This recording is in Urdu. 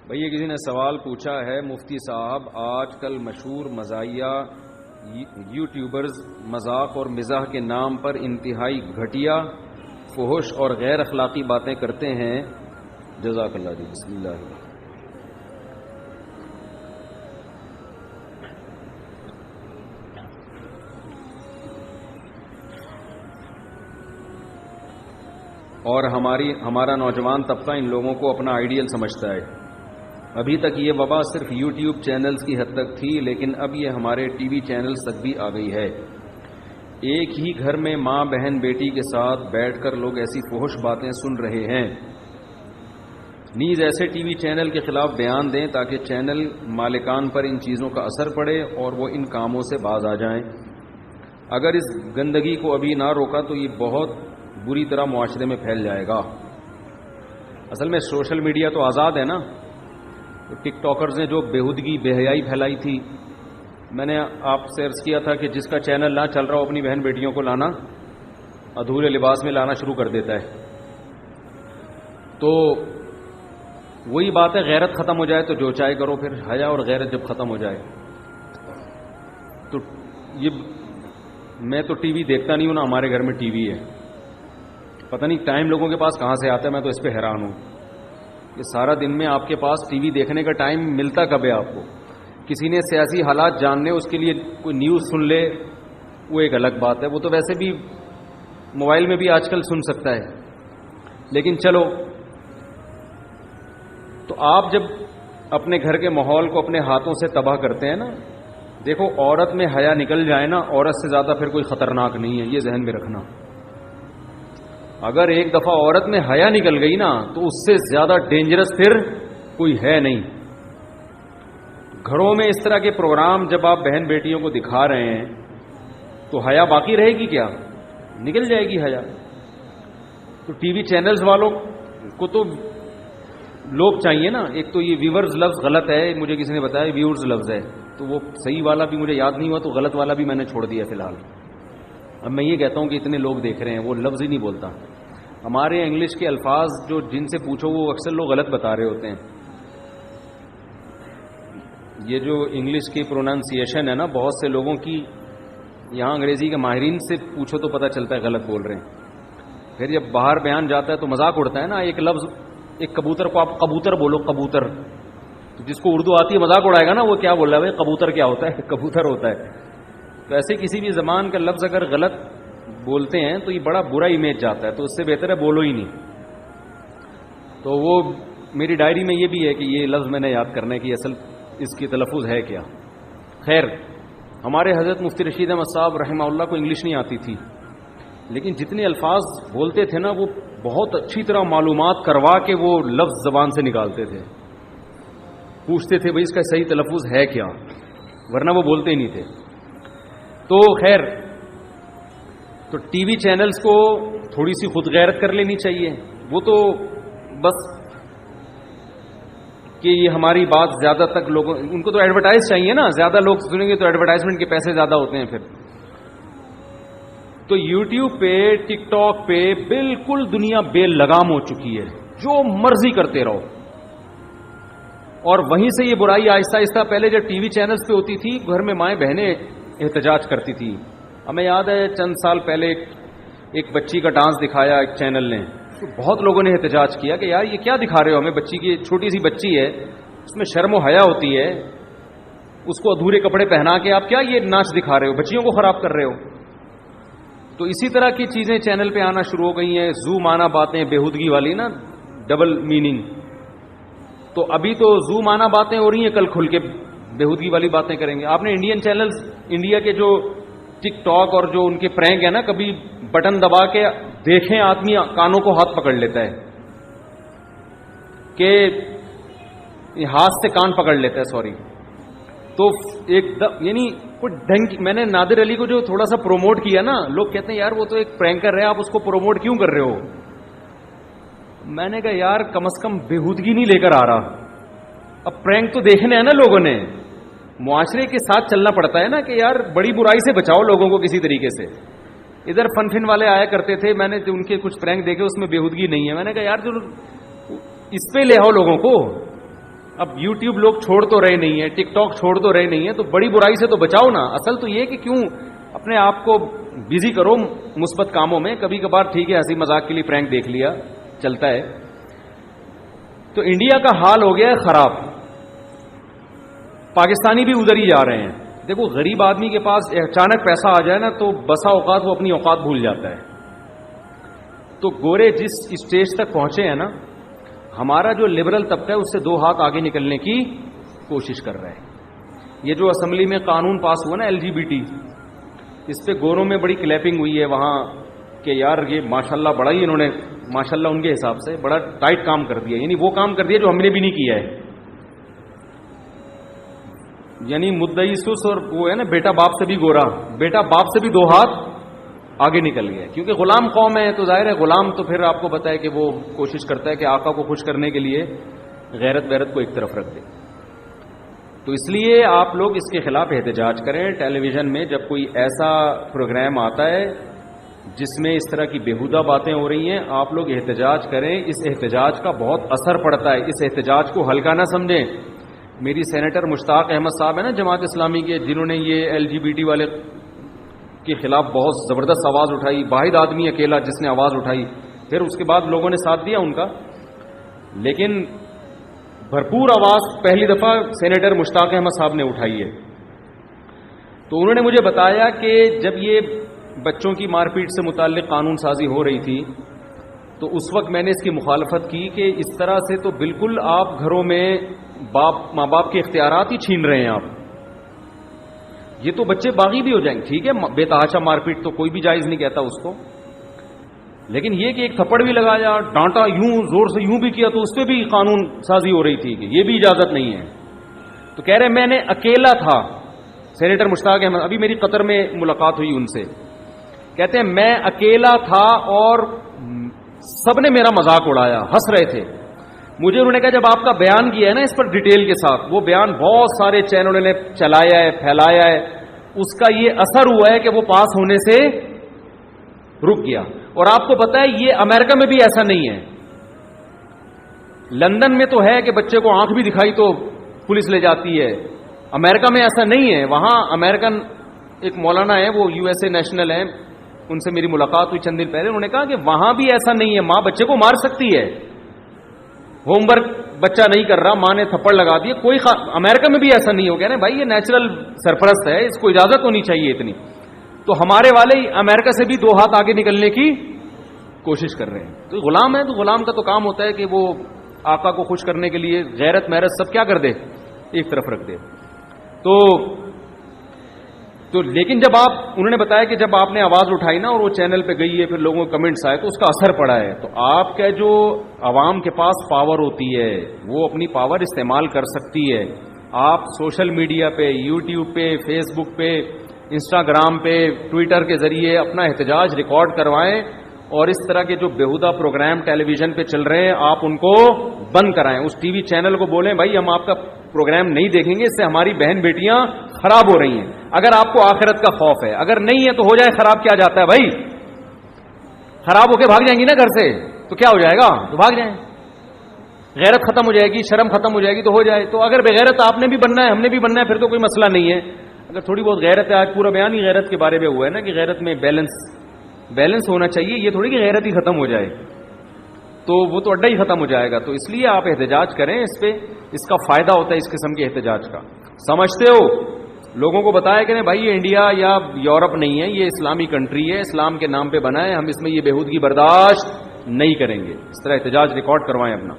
بھئی کسی نے سوال پوچھا ہے، مفتی صاحب آج کل مشہور مزاحیہ یوٹیوبرز مذاق اور مزاح کے نام پر انتہائی گھٹیا، فحش اور غیر اخلاقی باتیں کرتے ہیں، جزاک اللہ جی، بسم اللہ۔ اور ہمارا نوجوان طبقہ ان لوگوں کو اپنا آئیڈیل سمجھتا ہے۔ ابھی تک یہ وبا صرف یوٹیوب چینلز کی حد تک تھی، لیکن اب یہ ہمارے ٹی وی چینلز تک بھی آ گئی ہے۔ ایک ہی گھر میں ماں بہن بیٹی کے ساتھ بیٹھ کر لوگ ایسی فحش باتیں سن رہے ہیں۔ نیز ایسے ٹی وی چینل کے خلاف بیان دیں تاکہ چینل مالکان پر ان چیزوں کا اثر پڑے اور وہ ان کاموں سے باز آ جائیں۔ اگر اس گندگی کو ابھی نہ روکا تو یہ بہت بری طرح معاشرے میں پھیل جائے گا۔ اصل میں سوشل میڈیا تو آزاد ہے نا، تو ٹک ٹاکرز نے جو بےہودگی بے حیائی پھیلائی تھی، میں نے آپ سے عرض کیا تھا کہ جس کا چینل نہ چل رہا ہو اپنی بہن بیٹیوں کو لانا ادھورے لباس میں لانا شروع کر دیتا ہے۔ تو وہی بات ہے، غیرت ختم ہو جائے تو جو چاہے کرو، پھر حیا اور غیرت جب ختم ہو جائے تو یہ میں تو ٹی وی دیکھتا نہیں ہوں نا، ہمارے گھر میں ٹی وی ہے، پتہ نہیں ٹائم لوگوں کے پاس کہاں سے آتا ہے، میں تو اس پہ حیران ہوں کہ سارا دن میں آپ کے پاس ٹی وی دیکھنے کا ٹائم ملتا کب ہے آپ کو؟ کسی نے سیاسی حالات جاننے اس کے لیے کوئی نیوز سن لے وہ ایک الگ بات ہے، وہ تو ویسے بھی موبائل میں بھی آج کل سن سکتا ہے، لیکن چلو، تو آپ جب اپنے گھر کے ماحول کو اپنے ہاتھوں سے تباہ کرتے ہیں نا، دیکھو عورت میں حیا نکل جائے نا، عورت سے زیادہ پھر کوئی خطرناک نہیں ہے، یہ ذہن میں رکھنا۔ اگر ایک دفعہ عورت میں حیا نکل گئی نا تو اس سے زیادہ ڈینجرس پھر کوئی ہے نہیں۔ گھروں میں اس طرح کے پروگرام جب آپ بہن بیٹیوں کو دکھا رہے ہیں تو حیا باقی رہے گی کیا؟ نکل جائے گی حیا۔ تو ٹی وی چینلز والوں کو تو لوگ چاہیے نا، ایک تو یہ ویورز لفظ غلط ہے، مجھے کسی نے بتایا ویورز لفظ ہے، تو وہ صحیح والا بھی مجھے یاد نہیں ہوا، تو غلط والا بھی میں نے چھوڑ دیا فی الحال۔ اب میں یہ کہتا ہوں کہ اتنے لوگ دیکھ رہے ہیں، وہ لفظ ہی نہیں بولتا۔ ہمارے انگلش کے الفاظ جو جن سے پوچھو وہ اکثر لوگ غلط بتا رہے ہوتے ہیں۔ یہ جو انگلش کی پروننسیشن ہے نا، بہت سے لوگوں کی، یہاں انگریزی کے ماہرین سے پوچھو تو پتہ چلتا ہے غلط بول رہے ہیں۔ پھر جب باہر بیان جاتا ہے تو مذاق اڑتا ہے نا، ایک لفظ، ایک کبوتر کو آپ کبوتر بولو، کبوتر، تو جس کو اردو آتی ہے مذاق اڑائے گا نا، وہ کیا بول رہا ہے بھائی، کبوتر کیا ہوتا ہے؟ کبوتر ہوتا ہے۔ تو ایسے کسی بھی زبان کا لفظ اگر غلط بولتے ہیں تو یہ بڑا برا امیج جاتا ہے، تو اس سے بہتر ہے بولو ہی نہیں۔ تو وہ میری ڈائری میں یہ بھی ہے کہ یہ لفظ میں نے یاد کرنا ہے کہ اصل اس کی تلفظ ہے کیا۔ خیر، ہمارے حضرت مفتی رشید احمد صاحب رحمہ اللہ کو انگلش نہیں آتی تھی، لیکن جتنے الفاظ بولتے تھے نا وہ بہت اچھی طرح معلومات کروا کے وہ لفظ زبان سے نکالتے تھے، پوچھتے تھے بھائی اس کا صحیح تلفظ ہے کیا، ورنہ وہ بولتے ہی نہیں تھے۔ تو خیر، تو ٹی وی چینلز کو تھوڑی سی خود غیرت کر لینی چاہیے، وہ تو بس کہ یہ ہماری بات زیادہ تک لوگوں، ان کو تو ایڈورٹائز چاہیے نا، زیادہ لوگ سنیں گے تو ایڈورٹائزمنٹ کے پیسے زیادہ ہوتے ہیں۔ پھر تو یوٹیوب پہ، ٹک ٹاک پہ بالکل دنیا بے لگام ہو چکی ہے، جو مرضی کرتے رہو، اور وہیں سے یہ برائی آہستہ آہستہ، پہلے جب ٹی وی چینلز پہ ہوتی تھی گھر میں مائیں بہنیں احتجاج کرتی تھی۔ ہمیں یاد ہے چند سال پہلے ایک بچی کا ڈانس دکھایا ایک چینل نے، تو بہت لوگوں نے احتجاج کیا کہ یار یہ کیا دکھا رہے ہو ہمیں، بچی کی چھوٹی سی بچی ہے، اس میں شرم و حیا ہوتی ہے، اس کو ادھورے کپڑے پہنا کے آپ کیا یہ ناچ دکھا رہے ہو، بچیوں کو خراب کر رہے ہو۔ تو اسی طرح کی چیزیں چینل پہ آنا شروع ہو گئی ہیں، زو مانا باتیں، بےہودگی والی نا، ڈبل میننگ۔ تو ابھی تو زو مانا باتیں ہو رہی ہیں، کل کھل کے بےہودگی والی باتیں کریں گے۔ آپ نے انڈین چینلز، انڈیا کے جو ٹک ٹاک اور جو ان کے پرینک ہے نا، کبھی بٹن دبا کے دیکھیں آدمی کانوں کو ہاتھ پکڑ لیتا ہے، کہ ہاتھ سے کان پکڑ لیتا ہے، سوری۔ تو ایک یعنی کوئی ڈھنگ، میں نے نادر علی کو جو تھوڑا سا پروموٹ کیا نا، لوگ کہتے ہیں یار وہ تو ایک پرینکر ہے، آپ اس کو پروموٹ کیوں کر رہے ہو؟ میں نے کہا یار کم از کم بےہودگی نہیں لے کر آ رہا، اب پرینک تو دیکھنے ہیں نا لوگوں نے، معاشرے کے ساتھ چلنا پڑتا ہے نا، کہ یار بڑی برائی سے بچاؤ لوگوں کو کسی طریقے سے۔ ادھر فن فن والے آیا کرتے تھے، میں نے ان کے کچھ پرینک دیکھے، اس میں بےہودگی نہیں ہے، میں نے کہا یار جو اس پہ لے آؤ لوگوں کو، اب یوٹیوب لوگ چھوڑ تو رہے نہیں ہیں, ٹک ٹاک چھوڑ تو رہے نہیں ہیں, تو بڑی برائی سے تو بچاؤ نا. اصل تو یہ کہ کیوں اپنے آپ کو بزی کرو مثبت کاموں میں. کبھی کبھار ٹھیک ہے ہنسی مذاق کے لیے پرینک دیکھ لیا, چلتا ہے. تو انڈیا کا حال ہو گیا ہے خراب, پاکستانی بھی ادھر ہی جا رہے ہیں. دیکھو غریب آدمی کے پاس اچانک پیسہ آ جائے نا تو بسا اوقات وہ اپنی اوقات بھول جاتا ہے. تو گورے جس اسٹیج تک پہنچے ہیں نا, ہمارا جو لبرل طبقہ ہے اس سے 2 ہاتھ آگے نکلنے کی کوشش کر رہا ہے. یہ جو اسمبلی میں قانون پاس ہوا نا LGBT, اس پہ گوروں میں بڑی کلیپنگ ہوئی ہے وہاں کہ یار یہ ماشاءاللہ بڑا ہی انہوں نے ماشاءاللہ ان کے حساب سے بڑا ٹائٹ کام کر دیا, یعنی وہ کام کر دیا جو ہم نے بھی نہیں کیا ہے. یعنی مدعی سس اور وہ ہے نا بیٹا باپ سے بھی گورا, بیٹا باپ سے بھی 2 ہاتھ آگے نکل گیا. کیونکہ غلام قوم ہے تو ظاہر ہے غلام تو پھر آپ کو پتا ہے کہ وہ کوشش کرتا ہے کہ آقا کو خوش کرنے کے لیے غیرت ویرت کو ایک طرف رکھ دے. تو اس لیے آپ لوگ اس کے خلاف احتجاج کریں. ٹیلی ویژن میں جب کوئی ایسا پروگرام آتا ہے جس میں اس طرح کی بیہودہ باتیں ہو رہی ہیں, آپ لوگ احتجاج کریں. اس احتجاج کا بہت اثر پڑتا ہے, اس احتجاج کو ہلکا نہ سمجھیں. میری سینیٹر مشتاق احمد صاحب ہے نا جماعت اسلامی کے, جنہوں نے یہ LGBT والے کے خلاف بہت زبردست آواز اٹھائی, واحد آدمی اکیلا جس نے آواز اٹھائی, پھر اس کے بعد لوگوں نے ساتھ دیا ان کا. لیکن بھرپور آواز پہلی دفعہ سینیٹر مشتاق احمد صاحب نے اٹھائی ہے. تو انہوں نے مجھے بتایا کہ جب یہ بچوں کی مار پیٹ سے متعلق قانون سازی ہو رہی تھی تو اس وقت میں نے اس کی مخالفت کی کہ اس طرح سے تو بالکل آپ گھروں میں ماں باپ کے اختیارات ہی چھین رہے ہیں آپ. یہ تو بچے باغی بھی ہو جائیں گے, ٹھیک ہے بے تحاشا مار پیٹ تو کوئی بھی جائز نہیں کہتا اس کو, لیکن یہ کہ ایک تھپڑ بھی لگایا, ڈانٹا یوں زور سے یوں بھی کیا, تو اس پہ بھی قانون سازی ہو رہی تھی کہ یہ بھی اجازت نہیں ہے. تو کہہ رہے میں نے اکیلا تھا, سینیٹر مشتاق احمد, ابھی میری قطر میں ملاقات ہوئی ان سے, کہتے ہیں میں اکیلا تھا اور سب نے میرا مذاق اڑایا, ہنس رہے تھے. مجھے انہوں نے کہا جب آپ کا بیان کیا ہے نا اس پر ڈیٹیل کے ساتھ, وہ بیان بہت سارے چینلوں نے چلایا ہے, پھیلایا ہے, اس کا یہ اثر ہوا ہے کہ وہ پاس ہونے سے رک گیا. اور آپ کو پتا ہے یہ امریکہ میں بھی ایسا نہیں ہے. لندن میں تو ہے کہ بچے کو آنکھ بھی دکھائی تو پولیس لے جاتی ہے, امریکہ میں ایسا نہیں ہے. وہاں امریکن ایک مولانا ہے, وہ USA نیشنل ہیں, ان سے میری ملاقات ہوئی چند دن پہلے, انہوں نے کہا کہ وہاں بھی ایسا نہیں ہے, ماں بچے کو مار سکتی ہے, ہوم ورک بچہ نہیں کر رہا ماں نے تھپڑ لگا دیا, کوئی امریکہ میں بھی ایسا نہیں ہو گیا نا بھائی, یہ نیچرل سرپرست ہے, اس کو اجازت ہونی چاہیے اتنی. تو ہمارے والے امریکہ سے بھی 2 ہاتھ آگے نکلنے کی کوشش کر رہے ہیں. تو غلام ہے تو غلام کا تو کام ہوتا ہے کہ وہ آقا کو خوش کرنے کے لیے غیرت محرت سب کیا کر دے, ایک طرف رکھ دے. تو لیکن جب انہوں نے بتایا کہ جب آپ نے آواز اٹھائی نا اور وہ چینل پہ گئی ہے, پھر لوگوں کے کمنٹس آئے تو اس کا اثر پڑا ہے. تو آپ کا جو عوام کے پاس پاور ہوتی ہے وہ اپنی پاور استعمال کر سکتی ہے. آپ سوشل میڈیا پہ, یوٹیوب پہ, فیس بک پہ, انسٹاگرام پہ, ٹویٹر کے ذریعے اپنا احتجاج ریکارڈ کروائیں, اور اس طرح کے جو بیہودہ پروگرام ٹیلی ویژن پہ چل رہے ہیں آپ ان کو بند کرائیں. اس ٹی وی چینل کو بولیں بھائی ہم آپ کا پروگرام نہیں دیکھیں گے, اس سے ہماری بہن بیٹیاں خراب ہو رہی ہیں. اگر آپ کو آخرت کا خوف ہے, اگر نہیں ہے تو ہو جائے خراب, کیا جاتا ہے بھائی, خراب ہو کے بھاگ جائیں گی نا گھر سے تو کیا ہو جائے گا, تو بھاگ جائیں. غیرت ختم ہو جائے گی, شرم ختم ہو جائے گی تو ہو جائے. تو اگر بغیرت آپ نے بھی بننا ہے ہم نے بھی بننا ہے پھر تو کوئی مسئلہ نہیں ہے. اگر تھوڑی بہت غیرت ہے, آج پورا بیان ہی غیرت کے بارے میں ہوا ہے نا کہ غیرت میں بیلنس ہونا چاہیے, یہ تھوڑی کہ غیرت ہی ختم ہو جائے تو وہ تو اڈا ہی ختم ہو جائے گا. تو اس لیے آپ احتجاج کریں اس پہ, اس کا فائدہ ہوتا ہے اس قسم کے احتجاج کا. سمجھتے ہو, لوگوں کو بتایا کہ نہیں بھائی یہ انڈیا یا یورپ نہیں ہے, یہ اسلامی کنٹری ہے, اسلام کے نام پہ بنا ہے, ہم اس میں یہ بےہودگی برداشت نہیں کریں گے. اس طرح احتجاج ریکارڈ کروائیں اپنا.